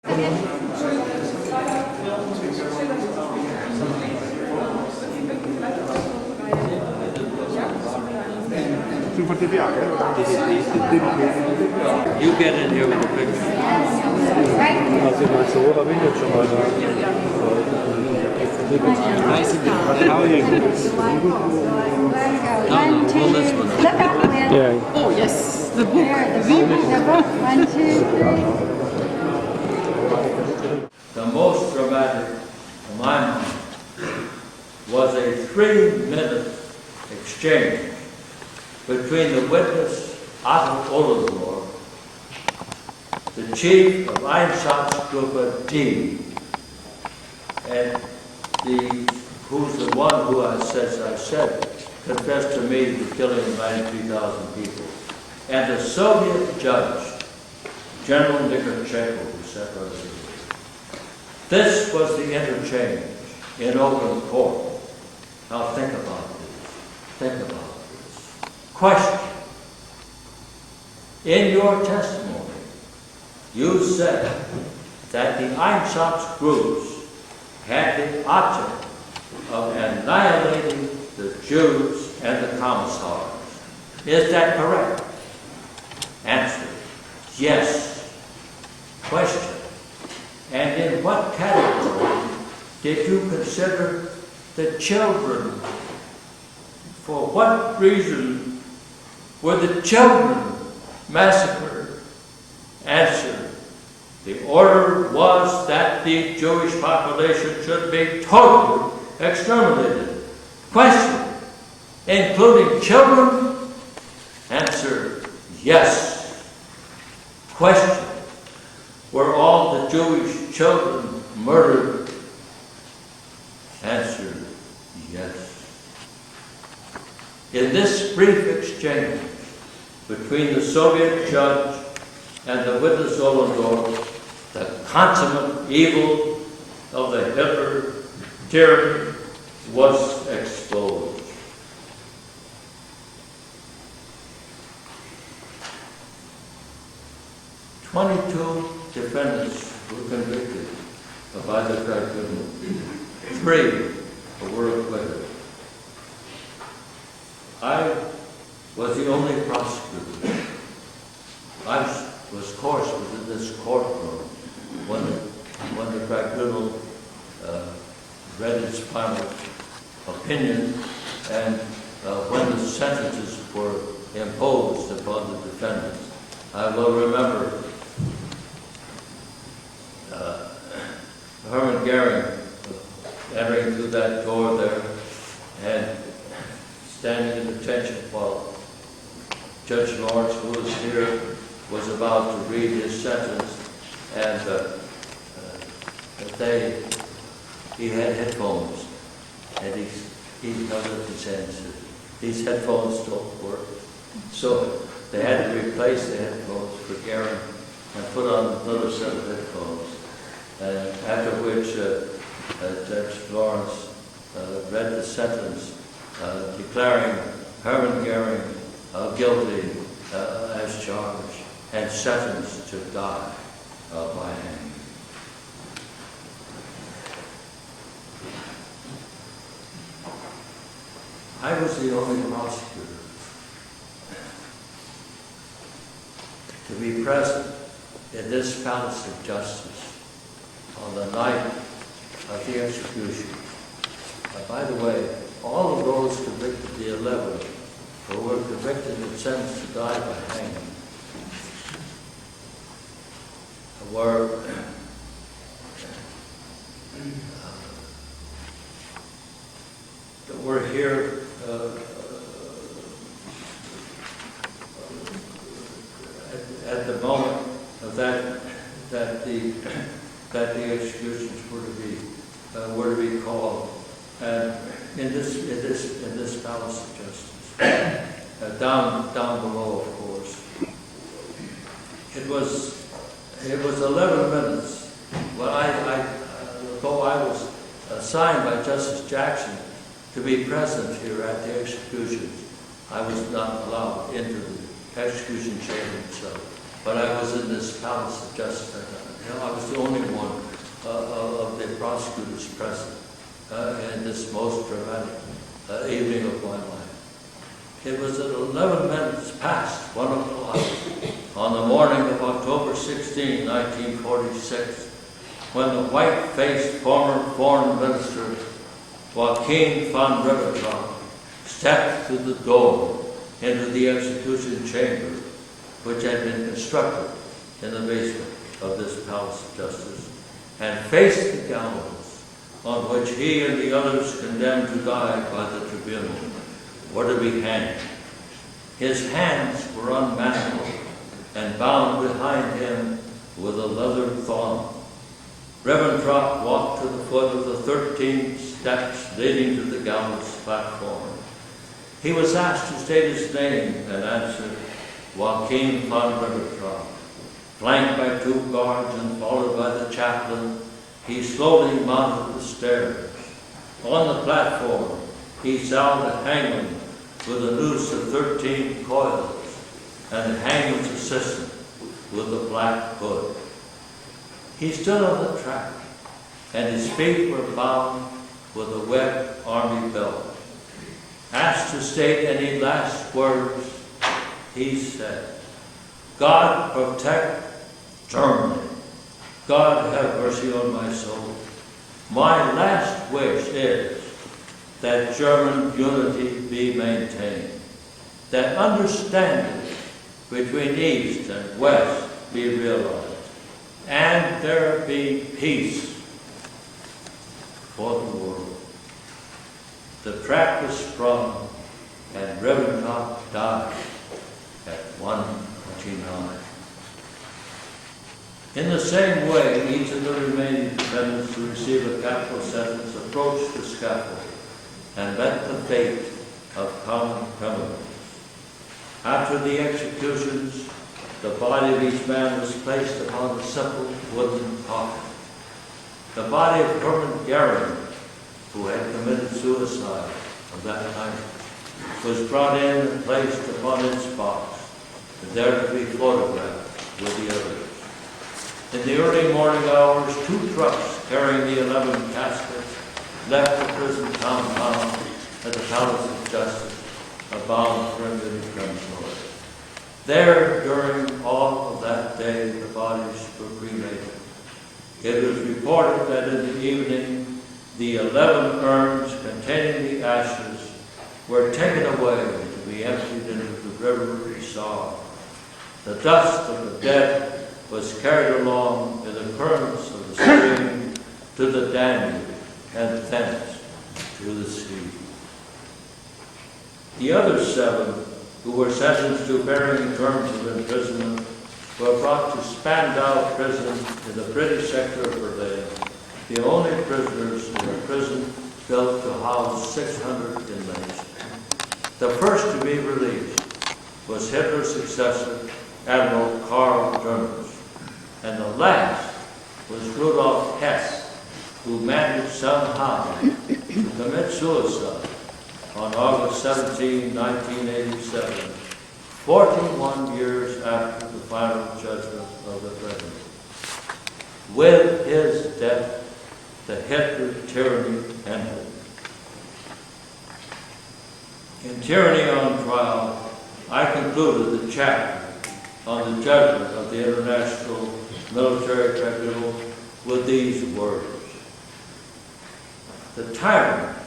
You get in here with the picture. Also ich meine, so, da bin ich jetzt schon mal da. How are you? No, well, this one. Look up there. Yeah. Oh, yes, the book. There, the book. 1, 2, 3. The most dramatic, in my mind, was a 3-minute exchange between the witness Acquittals, the chief of Einsatzgruppe D, and who's the one who I said confessed to me the killing of 93,000 people, and the Soviet judge, General Nikolaevich, who sat right here. This was the interchange in open court. Now think about this. Think about this. Question. In your testimony, you said that the Einsatzgruppen had the object of annihilating the Jews and the commissars. Is that correct? Answer. Yes. Question. And in what category did you consider the children? For what reason were the children massacred? Answer. The order was that the Jewish population should be totally exterminated. Question. Including children? Answer. Yes. Question. Were all the Jewish children murdered? Answer, yes. In this brief exchange between the Soviet judge and the witness Ollendorf, the consummate evil of the Hitler tyranny was exposed. "22 defendants were convicted of either tribunal. 3 were acquitted. I was the only prosecutor. I was, of course, in this courtroom when the tribunal read its final opinion and when the sentences were imposed upon the defendants. I will remember Hermann Goering entering through that door there and standing in attention while Judge Lawrence, who was here, was about to read his sentence, and he had headphones, and he held up his hand and said, "These headphones don't work." So they had to replace the headphones for Goering and put on another set of headphones. And after which Judge Lawrence read the sentence declaring Hermann Goering guilty as charged and sentenced to die by hanging. I was the only prosecutor to be present in this palace of justice on the night of the execution. By the way, all of those convicted, the 11, who were convicted and sentenced to die by hanging, were here at the moment that the executions were to be called, and in this palace of justice, down below, of course. It was 11 minutes. Well, though I was assigned by Justice Jackson to be present here at the executions, I was not allowed into the execution chamber itself. but I was in this palace of justice. I was the only one of the prosecutors present in this most dramatic evening of my life. It was at 11 minutes past 1 o'clock on the morning of October 16, 1946, when the white-faced former foreign minister Joachim von Ribbentrop stepped through the door into the execution chamber, which had been constructed in the basement of this Palace of Justice, and faced the gallows on which he and the others condemned to die by the tribunal were to be hanged. His hands were unmanacled and bound behind him with a leather thong. Ribbentrop walked to the foot of the 13 steps leading to the gallows platform. He was asked to state his name and answered, Joachim von Ribbentrop. Flanked by 2 guards and followed by the chaplain, he slowly mounted the stairs. On the platform, he saw the hangman with a noose of 13 coils and the hangman's assistant with the black hood. He stood on the track, and his feet were bound with a wet army belt. Asked to state any last words, he said, God protect Germany. God have mercy on my soul. My last wish is that German unity be maintained, that understanding between East and West be realized, and there be peace for the world. The trap was sprung, and Ribbentrop died at 1:29. In the same way, each of the remaining defendants who received a capital sentence approached the scaffold and met the fate of common criminals. After the executions, the body of each man was placed upon a simple wooden coffin. The body of Hermann Goering, who had committed suicide of that time, was brought in and placed upon its box, and there to be photographed with the others. In the early morning hours, 2 trucks carrying the 11 caskets left the prison compound at the Palace of Justice, bound for Munich crematory. There, during all of that day, the bodies were cremated. It was reported that in the evening, the 11 urns containing the ashes were taken away to be emptied into the river Isar. The dust of the dead was carried along in the currents of the stream to the Danube and thence to the sea. The other 7 who were sentenced to varying terms of imprisonment were brought to Spandau prison in the British sector of Berlin, the only prisoners in a prison built to house 600 inmates. The first to be released was Hitler's successor, Admiral Karl Dönitz, and the last was Rudolf Hess, who managed somehow to commit suicide on August 17, 1987, 41 years after the final judgment of the president. With his death, the Hitler tyranny ended. In Tyranny on Trial, I concluded the chapter on the judgment of the International Military Tribunal with these words. The tyrant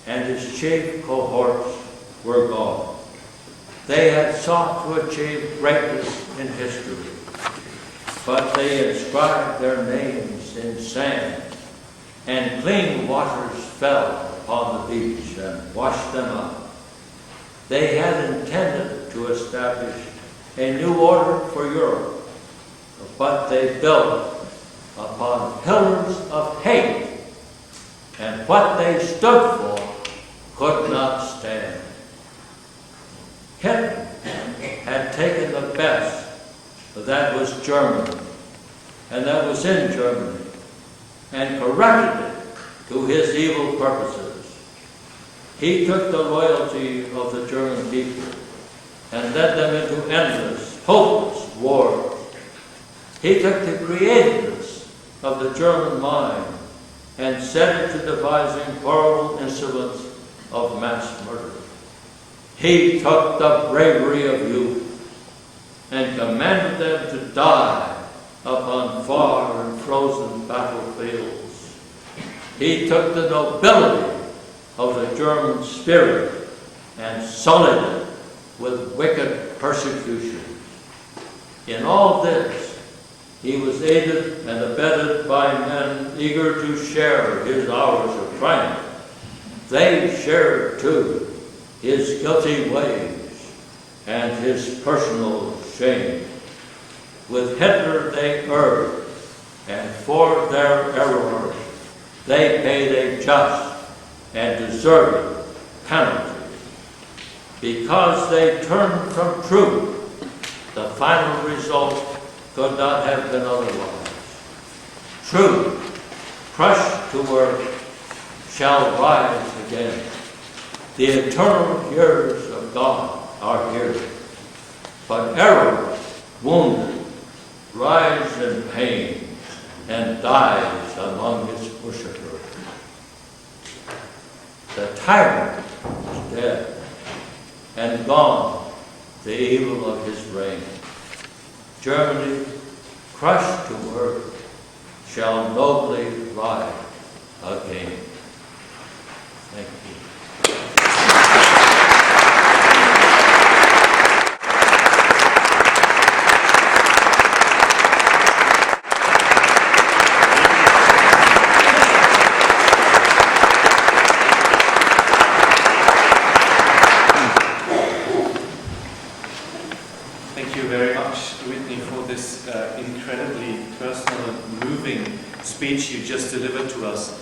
and his chief cohorts were gone. They had sought to achieve greatness in history, but they inscribed their names in sand, and clean waters fell upon the beach and washed them out. They had intended to establish a new order for Europe, but they built upon pillars of hate, and what they stood for could not stand. Hitler had taken the best that was German and that was in Germany and corrected it to his evil purposes. He took the loyalty of the German people and led them into endless, hopeless wars. He took the creativeness of the German mind and set it to devising horrible instruments of mass murder. He took the bravery of youth and commanded them to die upon far and frozen battlefields. He took the nobility of the German spirit and sullied it with wicked persecutions. In all this, he was aided and abetted by men eager to share his hours of triumph. They shared, too, his guilty ways and his personal shame. With Hitler they erred, and for their errors they paid a just and deserved penalty. Because they turned from truth, the final result could not have been otherwise. Truth, crushed to earth, shall rise again. The eternal years of God are here. But error, wounded, rise in pain, and dies among its worshippers. The tyrant is dead, and gone the evil of his reign. Germany, crushed to earth, shall nobly rise again. Thank you. Thank you very much, Whitney, for this incredibly personal and moving speech you just delivered to us.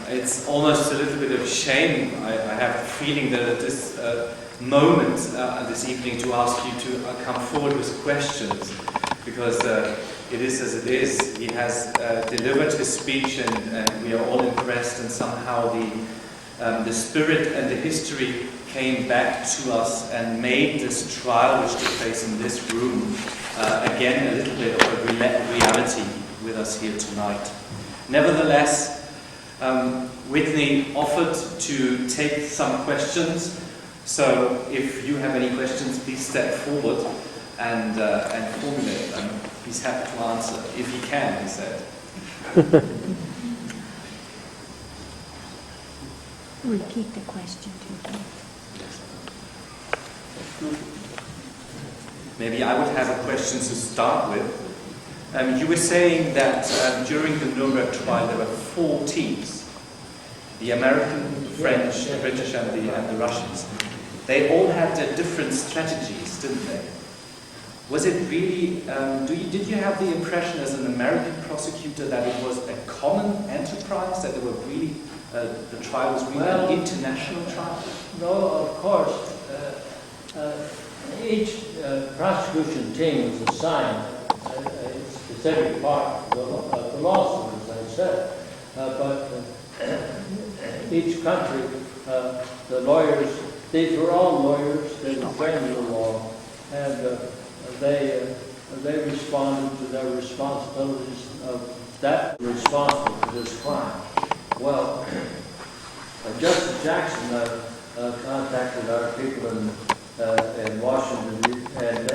It's almost a little bit of shame, I have the feeling, that at this moment this evening to ask you to come forward with questions, because it is as it is. He has delivered his speech, and we are all impressed, and somehow the spirit and the history came back to us and made this trial which took place in this room again a little bit of a reality with us here tonight. Nevertheless, Whitney offered to take some questions, so if you have any questions, please step forward and formulate them. He's happy to answer, if he can, he said. Repeat the question to them. Maybe I would have a question to start with. You were saying that during the Nuremberg trial there were 4 teams. The American, the French, the British and the Russians. They all had their different strategies, didn't they? Was it really, did you have the impression as an American prosecutor that it was a common enterprise, that they were really, the trial was really an international trial? No, of course. Each prosecution team was assigned a specific part of the lawsuit, as I said. But each country, the lawyers, these were all lawyers, they were trained in the law, and they responded to their responsibilities of that responsible for this crime. Well, Justice Jackson contacted our people in Washington, and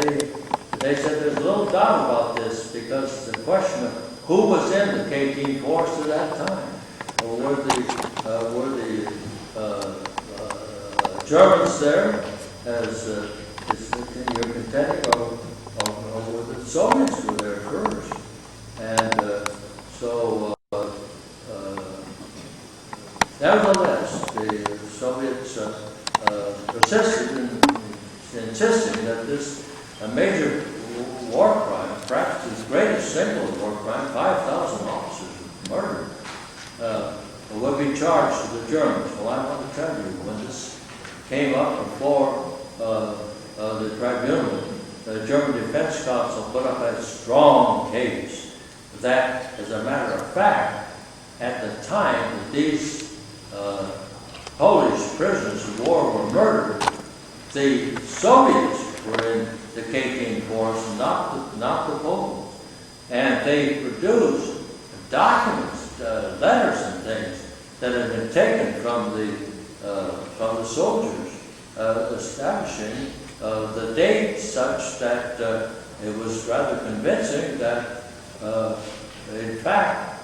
they said there's little doubt about this, because the question of who was in the K-team force at that time. Were the Germans there, as you're contending, or were the Soviets were there first? And nevertheless, the Soviets persisted in insisting that this major war crime, perhaps the greatest single war crime, 5,000 officers murdered, would be charged to the Germans. Well, I want to tell you, when this came up before the tribunal, the German Defense Council put up a strong case that, as a matter of fact, at the time that these Polish prisoners of war were murdered, the Soviets were in the K-Team force, not the Poles. And they produced documents, letters and things that had been taken from the soldiers, establishing the date such that it was rather convincing that, in fact,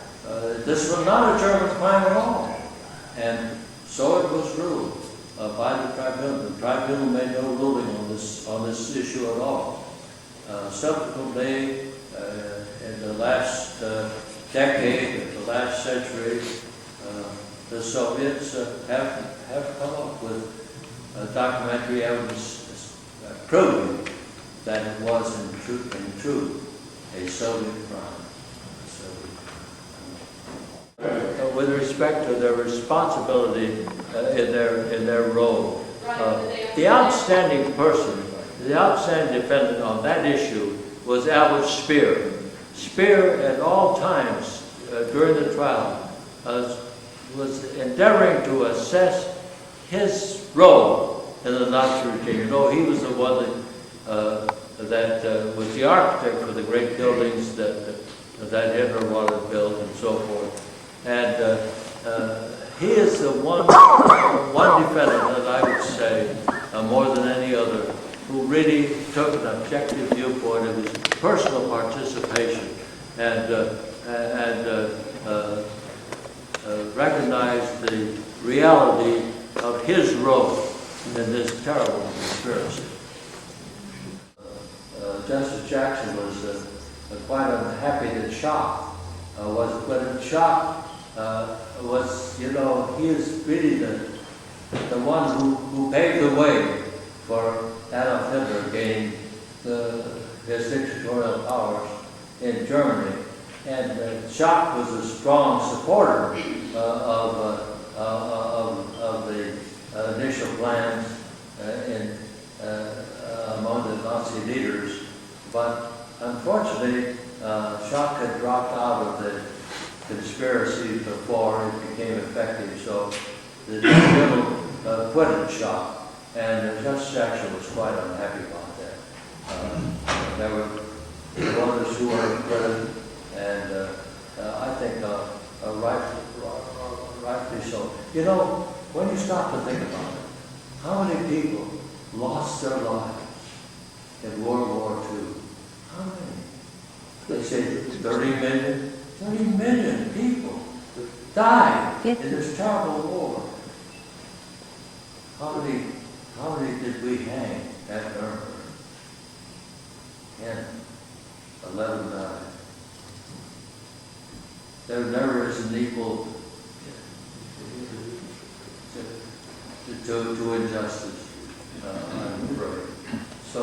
this was not a German crime at all. And so it was ruled by the tribunal. The tribunal made no ruling on this issue at all. Subsequently, in the last decade, of the last century, the Soviets have come up with documentary evidence proving that it was in truth a Soviet crime. With respect to their responsibility in their role, the outstanding person, the outstanding defendant on that issue was Albert Speer. Speer, at all times during the trial, was endeavoring to assess his role in the Nazi regime. You know, he was the one that was the architect for the great buildings that Hitler wanted to build and so forth. And he is the one defendant that I would say, more than any other, who really took an objective viewpoint of his personal participation and recognized the reality of his role in this terrible conspiracy. Justice Jackson was quite unhappy that Schock was acquitted. Schock was, you know, he is really the one who paved the way for Adolf Hitler gaining his dictatorial powers in Germany. And Schock was a strong supporter of the initial plans among the Nazi leaders. But unfortunately, Schock had dropped out of the conspiracy before it became effective, so the tribunal acquitted Schock, and Justice Jackson was quite unhappy about that. There were others who were acquitted, and I think rightly so. You know, when you stop to think about it, how many people lost their lives in World War II? How many? They say 30 million. 30 million people died in this terrible war. How many did we hang at Nuremberg? 10, 11 died. There never is an equal to injustice, I'm afraid. So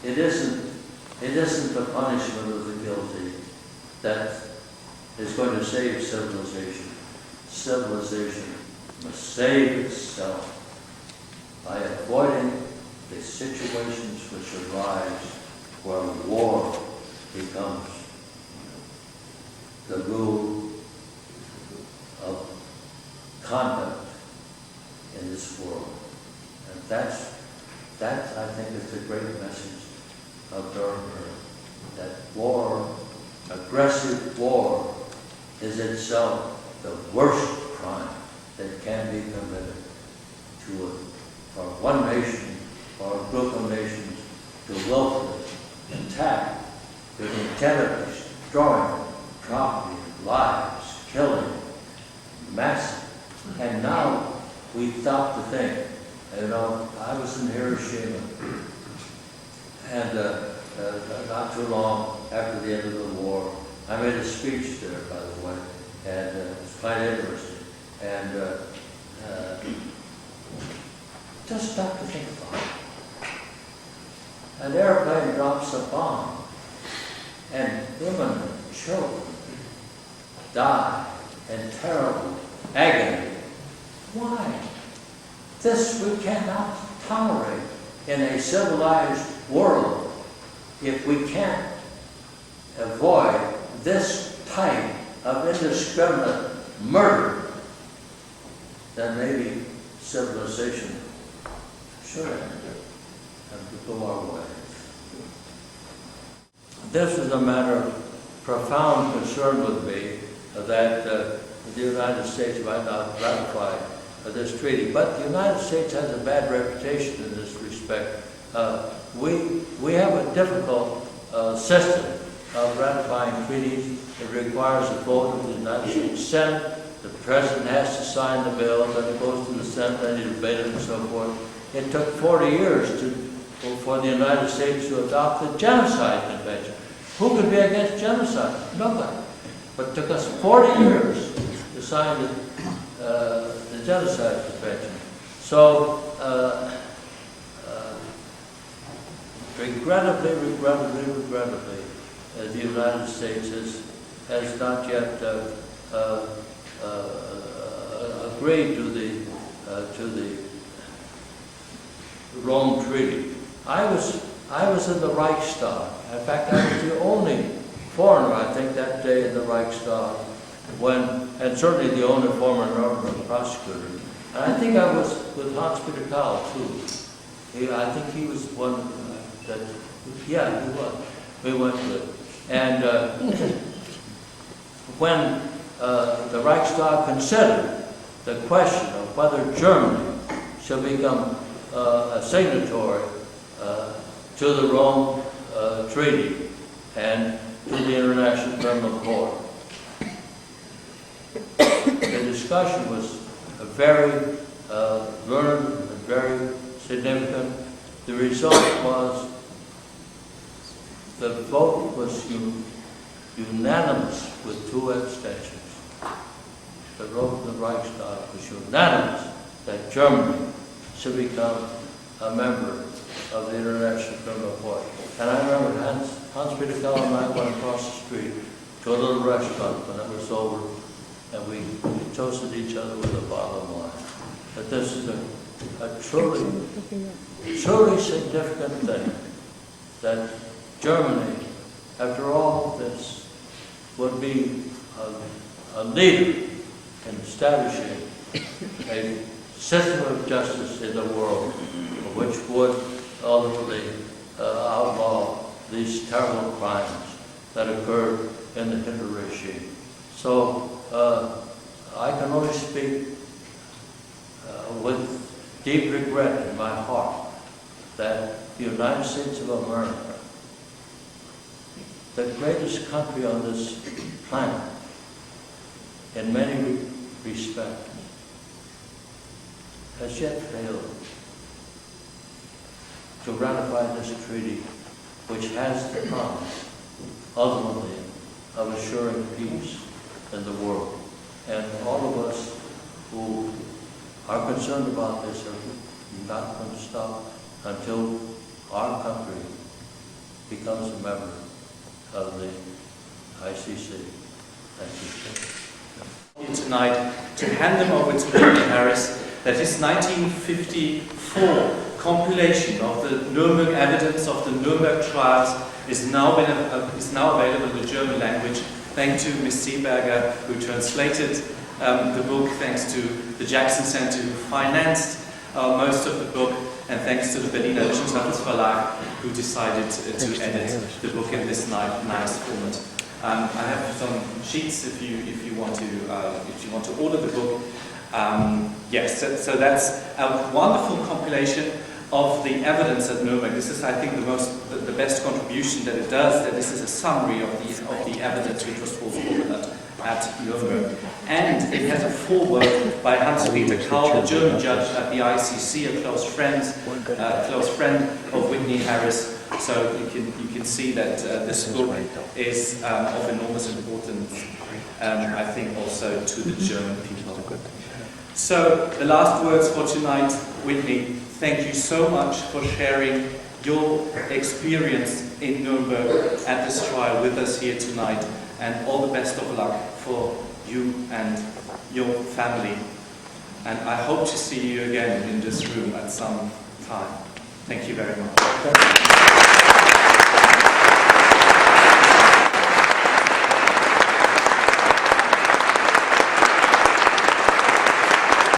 it isn't the punishment of the guilty that is going to save civilization. Civilization must save itself by avoiding the situations which arise where war becomes the rule of conduct in this world. And that I think is the great message of Nuremberg, that war, aggressive war, is itself the worst crime that can be committed for one nation or a group of nations to willfully attack with the intent of destroying property, lives, killing, massive. And now we stop to think. You know, I was in Hiroshima, and not too long after the end of the war, I made a speech there, by the way, and it's quite interesting. And just stop to think about it. An airplane drops a bomb, and women and children die in terrible agony. Why? This we cannot tolerate in a civilized world. If we can't avoid this type of indiscriminate murder, then maybe civilization should end. and to go our way. This is a matter of profound concern with me that the United States might not ratify this treaty. But the United States has a bad reputation in this respect. We have a difficult system of ratifying treaties. It requires a vote of the United States Senate. The President has to sign the bill, then it goes to the Senate, then you debate it and so forth. It took 40 years for the United States to adopt the Genocide Convention. Who could be against genocide? Nobody. But it took us 40 years to sign the Genocide Convention. So, regrettably, the United States has not yet agreed to the Rome Treaty. I was in the Reichstag. In fact, I was the only foreigner, I think, that day in the Reichstag, and certainly the only former Nuremberg prosecutor. And I think I was with Hans-Peter Kahl, too. I think he was one that, yeah, he was. We went with. And when the Reichstag considered the question of whether Germany should become a signatory to the Rome Treaty and to the International Criminal Court, the discussion was very learned and very significant. The result was the vote was unanimous with 2 abstentions. The vote of the Reichstag was unanimous that Germany should become a member of the International Criminal Court. And I remember Hans-Peter Kahl and I went across the street to a little restaurant when it was over, and we toasted each other with a bottle of wine. But this is a truly significant thing, that Germany, after all this, would be a leader in establishing a system of justice in the world, which would ultimately outlaw these terrible crimes that occurred in the Hitler regime. So I can only speak with deep regret in my heart that the United States of America, the greatest country on this planet, in many respects, has yet failed to ratify this treaty, which has the promise, ultimately, of assuring peace in the world. And all of us who are concerned about this are not going to stop until our country becomes a member of the ICC. Thank you. Tonight to hand them over to Whitney Harris, that his 1954 compilation of the Nuremberg evidence of the Nuremberg trials is now available in the German language, thanks to Ms. Seeberger, who translated the book, thanks to the Jackson Center, who financed most of the book, and thanks to the Berliner Wissenschaftsverlag, who decided to edit the book in this nice format. I have some sheets if you want to order the book. Yes, so that's a wonderful compilation of the evidence at Nuremberg. This is, I think, the best contribution that it does. That this is a summary of the evidence which was forthcoming at Nuremberg, and it has a foreword by Hans-Peter Kahl, the German judge at the ICC, a close friend of Whitney Harris. So you can see that this book is of enormous importance, I think, also to the German people. So the last words for tonight, Whitney. Thank you so much for sharing your experience in Nuremberg at this trial with us here tonight, and all the best of luck for you and your family. And I hope to see you again in this room at some time. Thank you very much.